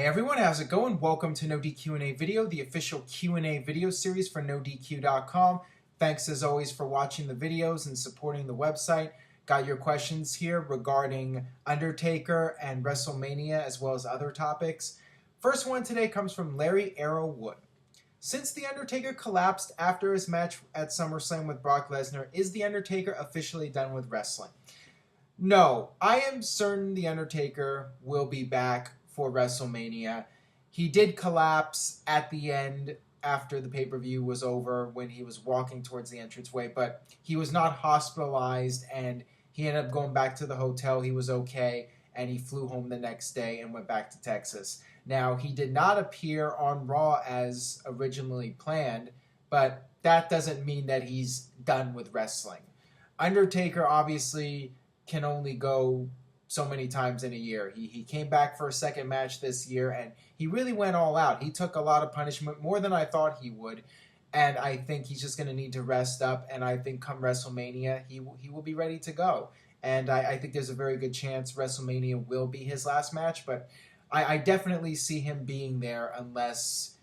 Hey everyone, how's it going? Welcome to NoDQ&A Video, the official Q&A video series for NoDQ.com. Thanks as always for watching the videos and supporting the website. Got your questions here regarding Undertaker and WrestleMania as well as other topics. First one today comes from Larry Arrowwood. Since The Undertaker collapsed after his match at SummerSlam with Brock Lesnar, is The Undertaker officially done with wrestling? No, I am certain The Undertaker will be back for WrestleMania. He did collapse at the end after the pay-per-view was over when he was walking towards the entranceway, but he was not hospitalized and he ended up going back to the hotel. He was okay and he flew home the next day and went back to Texas. Now, he did not appear on Raw as originally planned, but that doesn't mean that he's done with wrestling. Undertaker obviously can only go so many times in a year. He came back for a second match this year, and he really went all out. He took a lot of punishment, more than I thought he would, and I think he's just going to need to rest up, and I think come WrestleMania, he will be ready to go. And I think there's a very good chance WrestleMania will be his last match, but I definitely see him being there unless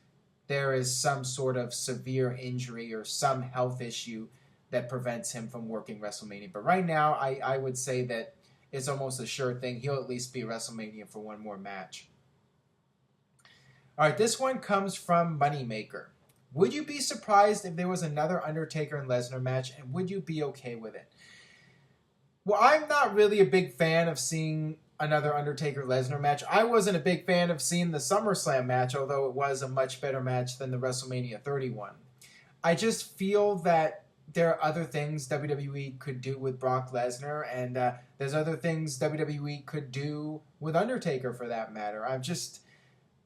there is some sort of severe injury or some health issue that prevents him from working WrestleMania. But right now, I would say that it's almost a sure thing. He'll at least be WrestleMania for one more match. All right, this one comes from Moneymaker. Would you be surprised if there was another Undertaker and Lesnar match, and would you be okay with it? Well, I'm not really a big fan of seeing another Undertaker-Lesnar match. I wasn't a big fan of seeing the SummerSlam match, although it was a much better match than the WrestleMania 31. I just feel that there are other things WWE could do with Brock Lesnar, and there's other things WWE could do with Undertaker for that matter.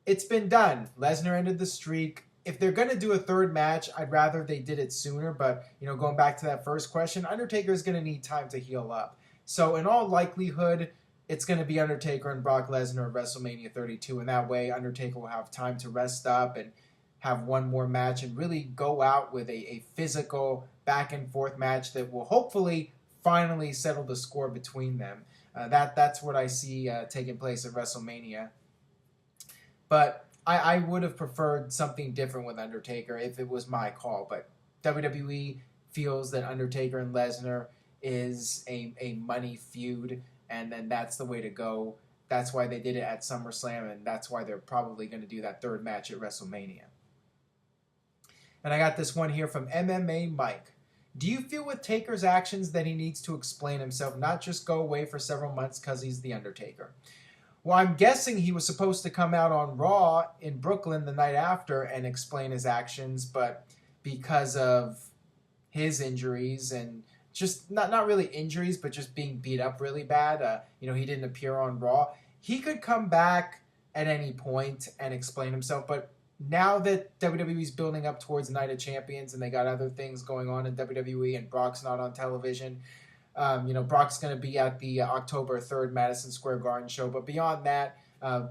It's been done. Lesnar ended the streak. If they're going to do a third match, I'd rather they did it sooner, but going back to that first question, Undertaker is going to need time to heal up. So in all likelihood, it's going to be Undertaker and Brock Lesnar at WrestleMania 32, and that way Undertaker will have time to rest up and have one more match and really go out with a physical back and forth match that will hopefully finally settle the score between them. That's what I see taking place at WrestleMania. But I would have preferred something different with Undertaker if it was my call. But WWE feels that Undertaker and Lesnar is a money feud, and then that's the way to go. That's why they did it at SummerSlam, and that's why they're probably going to do that third match at WrestleMania. And I got this one here from MMA Mike. Do you feel with Taker's actions that he needs to explain himself, not just go away for several months because he's The Undertaker? Well, I'm guessing he was supposed to come out on Raw in Brooklyn the night after and explain his actions, but because of his injuries and just not really injuries, but just being beat up really bad, he didn't appear on Raw. He could come back at any point and explain himself, but now that WWE's building up towards Night of Champions and they got other things going on in WWE and Brock's not on television, Brock's going to be at the October 3rd Madison Square Garden show. But beyond that,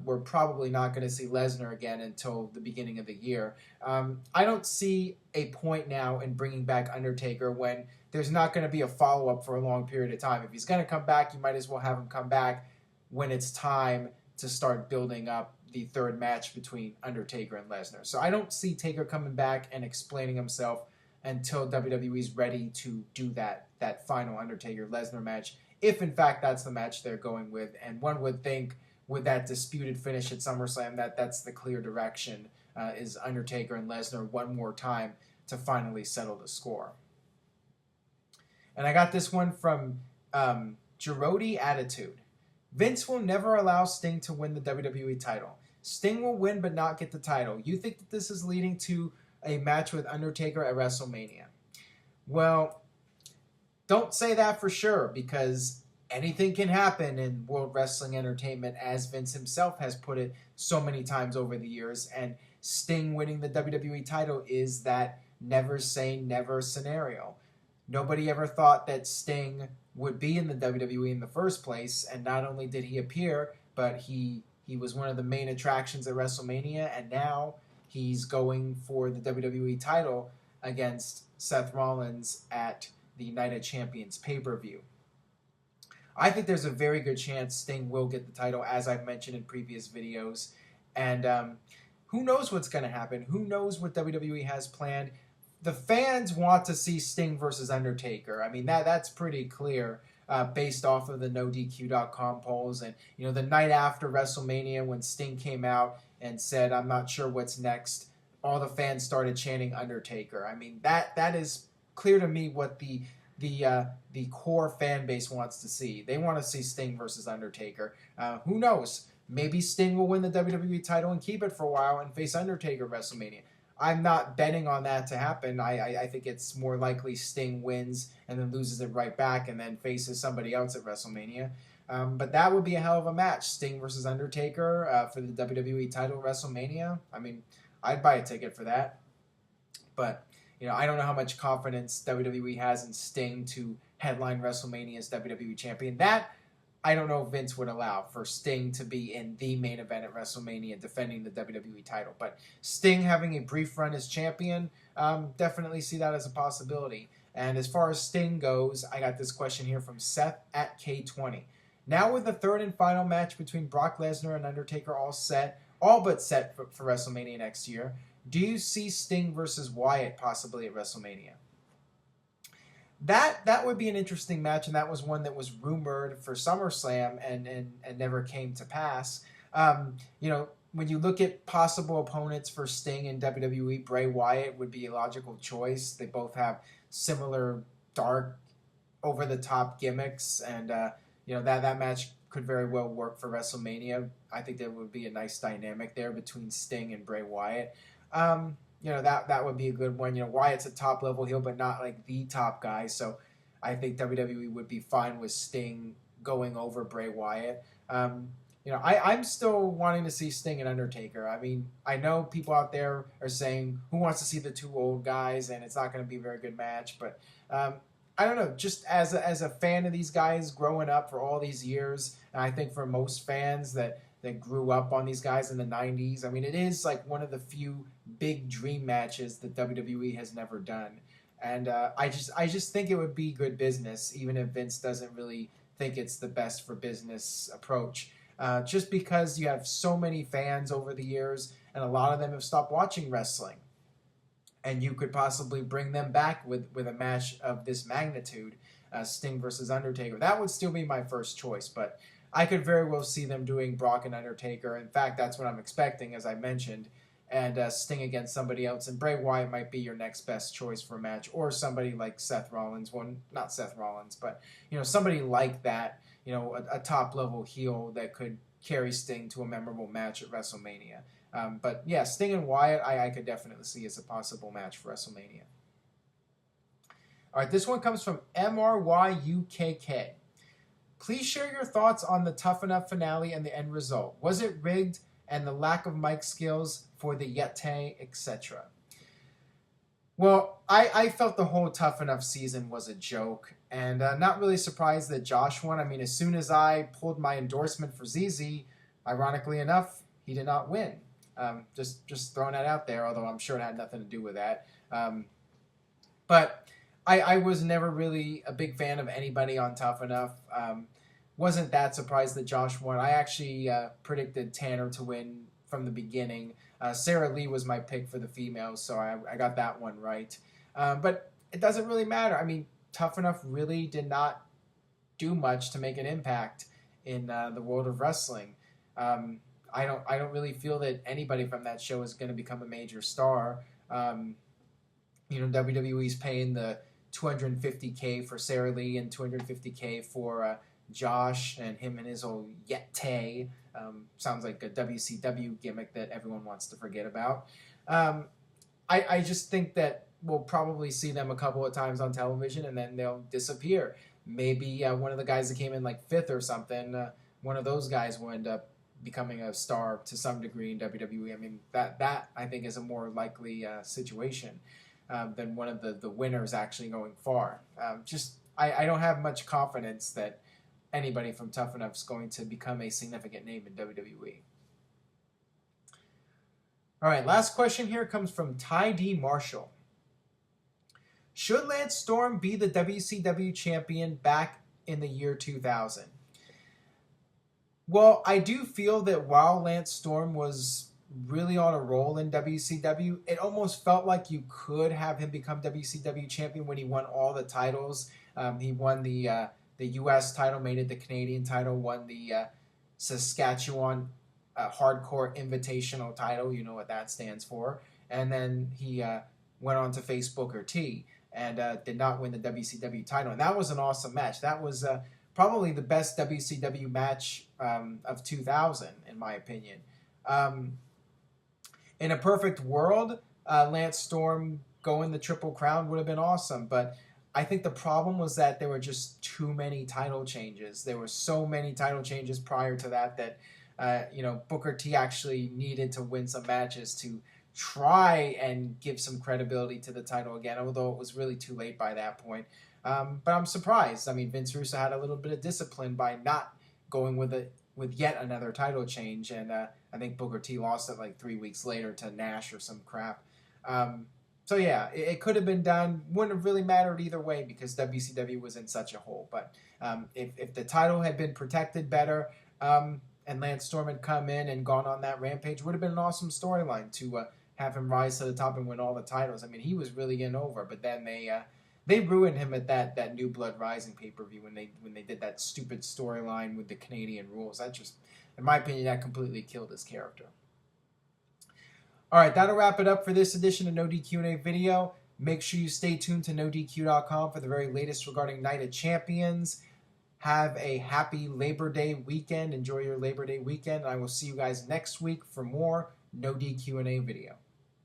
we're probably not going to see Lesnar again until the beginning of the year. I don't see a point now in bringing back Undertaker when there's not going to be a follow-up for a long period of time. If he's going to come back, you might as well have him come back when it's time to start building up the third match between Undertaker and Lesnar. So I don't see Taker coming back and explaining himself until WWE's ready to do that final Undertaker-Lesnar match, if in fact that's the match they're going with. And one would think with that disputed finish at SummerSlam that's the clear direction, is Undertaker and Lesnar one more time to finally settle the score. And I got this one from Girodi Attitude. Vince will never allow Sting to win the WWE title. Sting will win but not get the title. You think that this is leading to a match with Undertaker at WrestleMania? Well, don't say that for sure, because anything can happen in World Wrestling Entertainment, as Vince himself has put it so many times over the years, and Sting winning the WWE title is that never say never scenario. Nobody ever thought that Sting would be in the WWE in the first place, and not only did he appear, but he was one of the main attractions at WrestleMania, and now he's going for the WWE title against Seth Rollins at the Night of Champions pay-per-view. I think there's a very good chance Sting will get the title, as I've mentioned in previous videos, And who knows what's going to happen? Who knows what WWE has planned? The fans want to see Sting versus Undertaker. I mean, that's pretty clear based off of the NoDQ.com polls. And, you know, the night after WrestleMania when Sting came out and said, "I'm not sure what's next," all the fans started chanting Undertaker. I mean, that is clear to me what the core fan base wants to see. They want to see Sting versus Undertaker. Who knows? Maybe Sting will win the WWE title and keep it for a while and face Undertaker at WrestleMania. I'm not betting on that to happen. I think it's more likely Sting wins and then loses it right back and then faces somebody else at WrestleMania. But that would be a hell of a match. Sting versus Undertaker for the WWE title at WrestleMania. I mean, I'd buy a ticket for that. But, you know, I don't know how much confidence WWE has in Sting to headline WrestleMania as WWE champion. That I don't know if Vince would allow for Sting to be in the main event at WrestleMania defending the WWE title. But Sting having a brief run as champion, definitely see that as a possibility. And as far as Sting goes, I got this question here from Seth at K20. Now with the third and final match between Brock Lesnar and Undertaker all but set for WrestleMania next year, do you see Sting versus Wyatt possibly at WrestleMania? That would be an interesting match, and that was one that was rumored for SummerSlam and never came to pass. You know, when you look at possible opponents for Sting in WWE, Bray Wyatt would be a logical choice. They both have similar dark, over-the-top gimmicks, and you know that match could very well work for WrestleMania. I think there would be a nice dynamic there between Sting and Bray Wyatt. You know, that would be a good one. You know, Wyatt's a top-level heel, but not like the top guy. So I think WWE would be fine with Sting going over Bray Wyatt. You know, I'm still wanting to see Sting and Undertaker. I mean, I know people out there are saying, who wants to see the two old guys, and it's not going to be a very good match. But I don't know, just as a fan of these guys growing up for all these years, and I think for most fans that grew up on these guys in the 90s. I mean, it is like one of the few big dream matches that WWE has never done. And I just think it would be good business, even if Vince doesn't really think it's the best for business approach. Just because you have so many fans over the years, and a lot of them have stopped watching wrestling. And you could possibly bring them back with a match of this magnitude, Sting versus Undertaker. That would still be my first choice, but I could very well see them doing Brock and Undertaker. In fact, that's what I'm expecting, as I mentioned. And Sting against somebody else. And Bray Wyatt might be your next best choice for a match. Or somebody like Seth Rollins. Well, not Seth Rollins, but, you know, somebody like that. You know, a top-level heel that could carry Sting to a memorable match at WrestleMania. But, yeah, Sting and Wyatt, I could definitely see as a possible match for WrestleMania. All right, this one comes from MRYUKK. Please share your thoughts on the Tough Enough finale and the end result. Was it rigged, and the lack of mic skills for the Yeti, etc.? Well, I felt the whole Tough Enough season was a joke, and not really surprised that Josh won. I mean, as soon as I pulled my endorsement for ZZ, ironically enough, he did not win. Just throwing that out there, although I'm sure it had nothing to do with that. But I was never really a big fan of anybody on Tough Enough. Wasn't that surprised that Josh won. I actually predicted Tanner to win from the beginning. Sarah Lee was my pick for the females, so I got that one right. But it doesn't really matter. I mean, Tough Enough really did not do much to make an impact in the world of wrestling. I don't really feel that anybody from that show is going to become a major star. You know, WWE's paying the $250K for Sarah Lee and $250K for Josh and him and his old Yeti. Sounds like a WCW gimmick that everyone wants to forget about. I just think that we'll probably see them a couple of times on television and then they'll disappear. Maybe one of the guys that came in like fifth or something, one of those guys will end up becoming a star to some degree in WWE. I mean, that I think is a more likely situation than one of the winners actually going far. I don't have much confidence that anybody from Tough Enough is going to become a significant name in WWE. All right, last question here comes from Ty D. Marshall. Should Lance Storm be the WCW champion back in the year 2000? Well, I do feel that while Lance Storm was really on a roll in WCW, it almost felt like you could have him become WCW champion when he won all the titles. He won the U.S. title, made it the Canadian title, won the Saskatchewan Hardcore Invitational title. You know what that stands for. And then he went on to face Booker T and did not win the WCW title. And that was an awesome match. That was probably the best WCW match of 2000, in my opinion. In a perfect world, Lance Storm going the Triple Crown would have been awesome, but I think the problem was that there were just too many title changes. There were so many title changes prior to that Booker T actually needed to win some matches to try and give some credibility to the title again, although it was really too late by that point. But I'm surprised. I mean, Vince Russo had a little bit of discipline by not going with yet another title change, and I think Booker T lost it like 3 weeks later to Nash or some crap. So yeah, it could have been done. Wouldn't have really mattered either way because WCW was in such a hole. But if the title had been protected better, and Lance Storm had come in and gone on that rampage, would have been an awesome storyline to have him rise to the top and win all the titles. I mean, he was really in over, but then they ruined him at that New Blood Rising pay-per-view when they did that stupid storyline with the Canadian rules. That just, in my opinion, that completely killed his character. All right, that'll wrap it up for this edition of No DQ&A video. Make sure you stay tuned to NoDQ.com for the very latest regarding Night of Champions. Have a happy Labor Day weekend. Enjoy your Labor Day weekend. I will see you guys next week for more No DQ&A video.